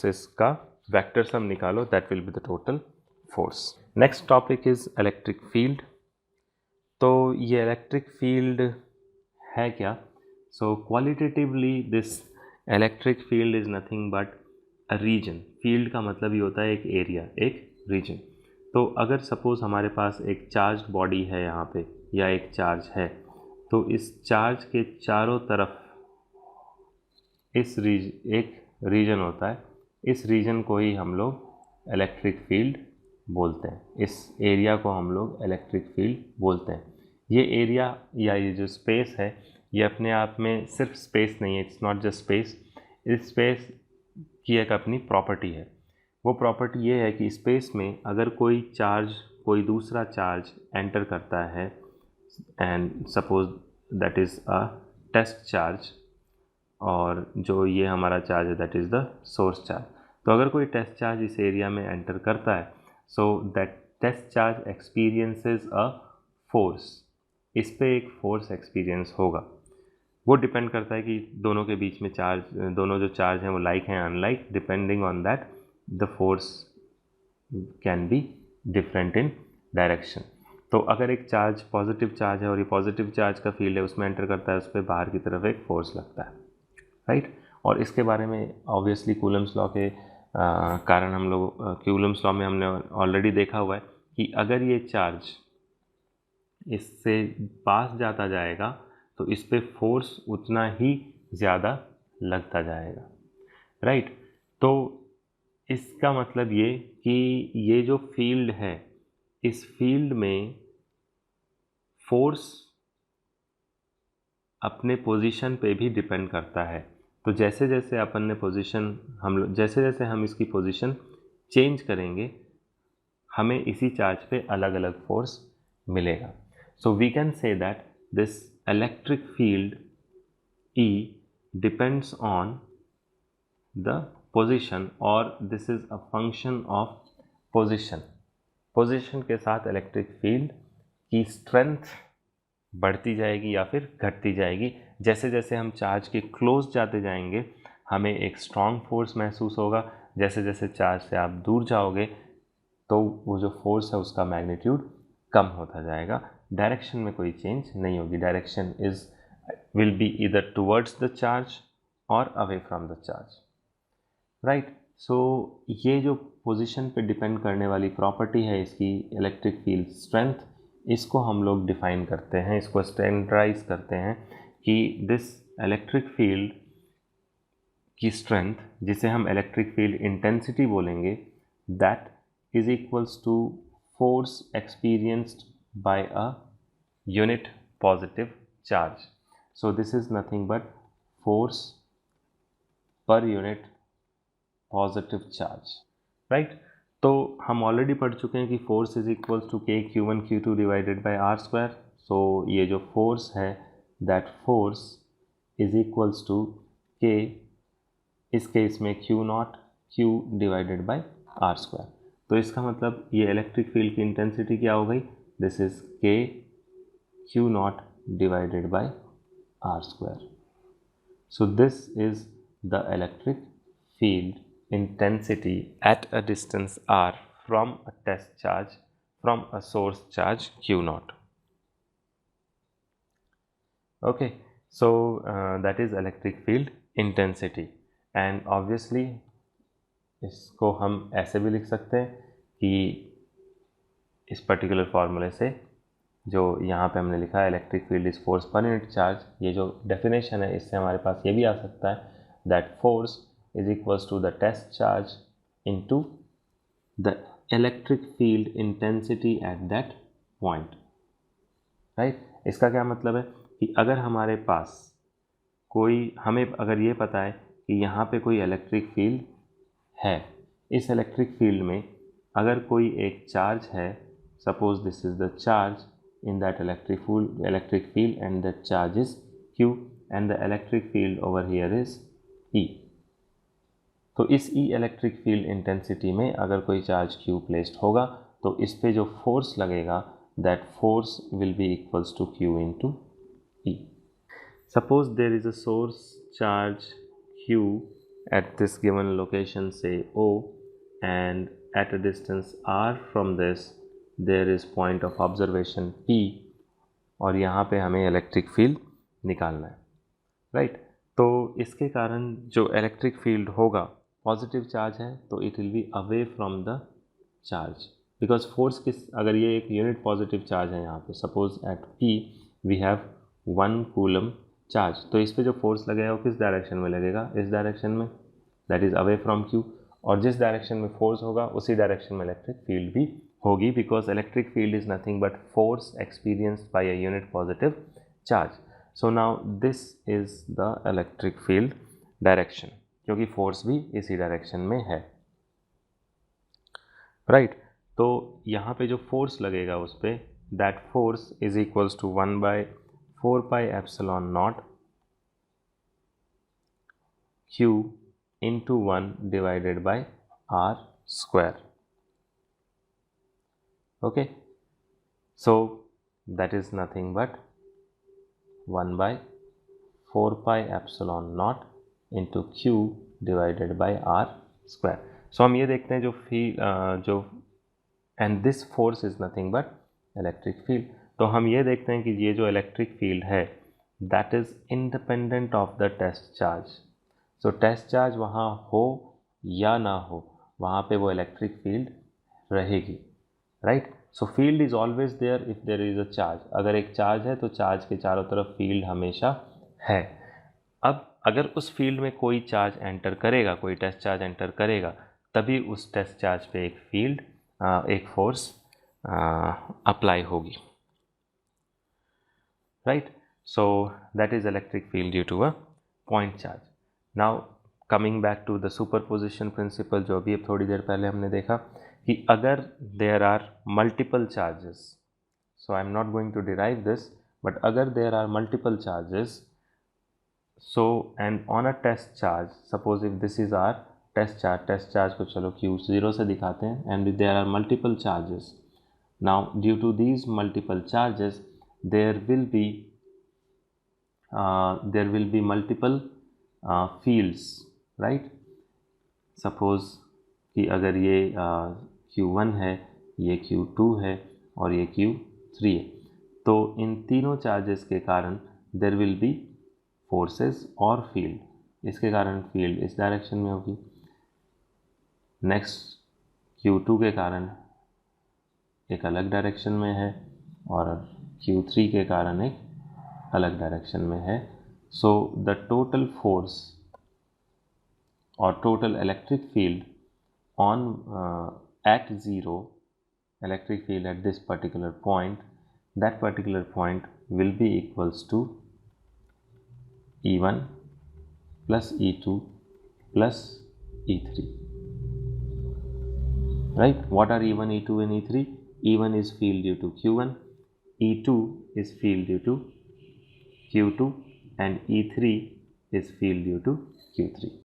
Forces का vector sum निकालो, that will be the total force. Next topic is electric field. तो ये electric field है क्या? So qualitatively this electric field is nothing but a region. Field का मतलब ये होता है एक एरिया, एक रीजन। तो अगर सपोज हमारे पास एक चार्ज बॉडी है यहाँ पे, या एक चार्ज है, तो इस चार्ज के चारों तरफ एक रीजन होता है। इस रीजन को ही हम लोग इलेक्ट्रिक फील्ड बोलते हैं। इस एरिया को हम लोग इलेक्ट्रिक फील्ड बोलते हैं। ये एरिया या ये जो स्पेस है, ये अपने आप में सिर्फ स्पेस नहीं है, इट्स नॉट जस्ट स्पेस। इस स्पेस की एक अपनी प्रॉपर्टी है। वो प्रॉपर्टी ये है कि स्पेस में अगर कोई दूसरा चार्ज एंटर करता है, and suppose that is a test charge, और जो ये हमारा चार्ज है that is the source charge. तो अगर कोई टेस्ट चार्ज इस एरिया में एंटर करता है, so that test charge experiences a force. इस पे एक फोर्स एक्सपीरियंस होगा। वो डिपेंड करता है कि दोनों के बीच में दोनों जो चार्ज हैं वो लाइक हैं unlike. Depending on that the force can be different in direction. तो अगर एक चार्ज पॉजिटिव चार्ज है और ये पॉजिटिव चार्ज का फील्ड है, उसमें एंटर करता है, उस पर बाहर की तरफ एक फोर्स लगता है, राइट। और इसके बारे में ऑब्वियसली कूलम्स लॉ के कारण हम लोग कूलम्स लॉ में हमने ऑलरेडी देखा हुआ है कि अगर ये चार्ज इससे पास जाता जाएगा तो इस पे फोर्स उतना ही ज़्यादा लगता जाएगा, राइट। तो इसका मतलब ये कि ये जो फील्ड है, इस फील्ड में फोर्स अपने पोजीशन पे भी डिपेंड करता है। तो जैसे जैसे अपन ने जैसे जैसे हम इसकी पोजीशन चेंज करेंगे, हमें इसी चार्ज पे अलग अलग फोर्स मिलेगा। So we can say that this electric field E depends on the position, और this is a function of position। Position के साथ इलेक्ट्रिक फील्ड की स्ट्रेंथ बढ़ती जाएगी या फिर घटती जाएगी। जैसे जैसे हम चार्ज के क्लोज जाते जाएंगे, हमें एक स्ट्रॉन्ग फोर्स महसूस होगा। जैसे जैसे चार्ज से आप दूर जाओगे तो वो जो फोर्स है उसका मैग्नीट्यूड कम होता जाएगा। डायरेक्शन में कोई चेंज नहीं होगी। Direction will be either towards the charge और away from the charge, right. So ये जो पोजीशन पे डिपेंड करने वाली प्रॉपर्टी है इसकी इलेक्ट्रिक फील्ड स्ट्रेंथ, इसको हम लोग डिफाइन करते हैं, इसको स्टैंडर्डाइज करते हैं कि दिस इलेक्ट्रिक फील्ड की स्ट्रेंथ, जिसे हम इलेक्ट्रिक फील्ड इंटेंसिटी बोलेंगे, that is equals to force experienced by a unit positive charge. So this is nothing but force per unit positive charge, right. तो हम ऑलरेडी पढ़ चुके हैं कि force is equals to k Q1 Q2 divided by R squared. So ये जो force है, that force is equals to k, इस केस में Q0 Q divided by R squared. तो इसका मतलब ये इलेक्ट्रिक फील्ड की इंटेंसिटी क्या हो गई? दिस इज के Q0 divided by R squared. So this is the electric field intensity at a distance r from a test charge, from a source charge Q0. Okay, so that is electric field intensity, and obviously इसको हम ऐसे भी लिख सकते हैं कि इस particular फार्मूले से जो यहाँ पे हमने लिखा है electric field is force per unit charge, ये जो डेफिनेशन है इससे हमारे पास ये भी आ सकता है that force is equals to the test charge into the electric field intensity at that point, right। इसका क्या मतलब है कि अगर हमारे पास हमें अगर ये पता है कि यहाँ पे कोई इलेक्ट्रिक फील्ड है, इस इलेक्ट्रिक फील्ड में अगर कोई एक चार्ज है, suppose this is the charge in that electric field and the charge is Q and the electric field over here is E। तो इस E इलेक्ट्रिक फील्ड इंटेंसिटी में अगर कोई चार्ज Q प्लेस्ड होगा तो इस पे जो फोर्स लगेगा that force will be equals to Q into E। Suppose there is a source charge Q at this given location, say O, and at a distance r from this there is point of observation P, और यहाँ पे हमें electric field निकालना है, right. तो इसके कारण जो इलेक्ट्रिक फील्ड होगा, पॉजिटिव चार्ज है तो it will be away from the charge, because force किस, अगर ये एक यूनिट पॉजिटिव चार्ज है यहाँ पे, suppose at P we have 1 coulomb charge, तो इस पे जो फोर्स लगेगा वो किस डायरेक्शन में लगेगा, इस डायरेक्शन में, that is away from Q, और जिस डायरेक्शन में फोर्स होगा उसी डायरेक्शन में इलेक्ट्रिक फील्ड भी होगी, because electric field is nothing but force experienced by a unit positive charge. So now this is the electric field direction, क्योंकि force भी इसी डायरेक्शन में है, राइट। तो यहाँ पे जो फोर्स लगेगा उस पर, that force is equals to 1/4πε0 Q into 1 divided by r square. Okay, so that is nothing but 1/4πε0 into Q divided by r square. So हम ये देखते हैं जो and this force is nothing but electric field. तो हम ये देखते हैं कि ये जो इलेक्ट्रिक फील्ड है that is independent of the test charge. So test charge वहाँ हो या ना हो, वहाँ पे वो इलेक्ट्रिक फील्ड रहेगी, right. So field is always there if there is a charge. अगर एक चार्ज है तो चार्ज के चारों तरफ फील्ड हमेशा है। अब अगर उस फील्ड में कोई चार्ज एंटर करेगा, कोई टेस्ट चार्ज एंटर करेगा, तभी उस टेस्ट चार्ज पे एक फील्ड, एक फोर्स अप्लाई होगी, right. So that is electric field due to a point charge. Now coming back to the superposition principle, जो अभी थोड़ी देर पहले हमने देखा कि अगर there are multiple charges, so I am not going to derive this, but अगर there are multiple charges, so and on a test charge, suppose if this is our test charge को चलो Q0 से दिखाते हैं, and there are multiple charges. Now due to these multiple charges there will be multiple fields, right? Suppose कि अगर ये Q1 है, ये Q2 है और ये Q3 है, तो इन तीनों चार्जेस के कारण देयर विल बी फोर्सेस और फील्ड। इसके कारण फील्ड इस डायरेक्शन में होगी, नेक्स्ट Q2 के कारण एक अलग डायरेक्शन में है, और Q3 के कारण एक अलग डायरेक्शन में है। So the total force or total electric field on at 0, electric field at this particular point, that particular point will be equals to E1 plus E2 plus E3, right? What are E1, E2 and E3? E1 is field due to Q1, E2 is field due to Q2, and E3 is field due to Q3.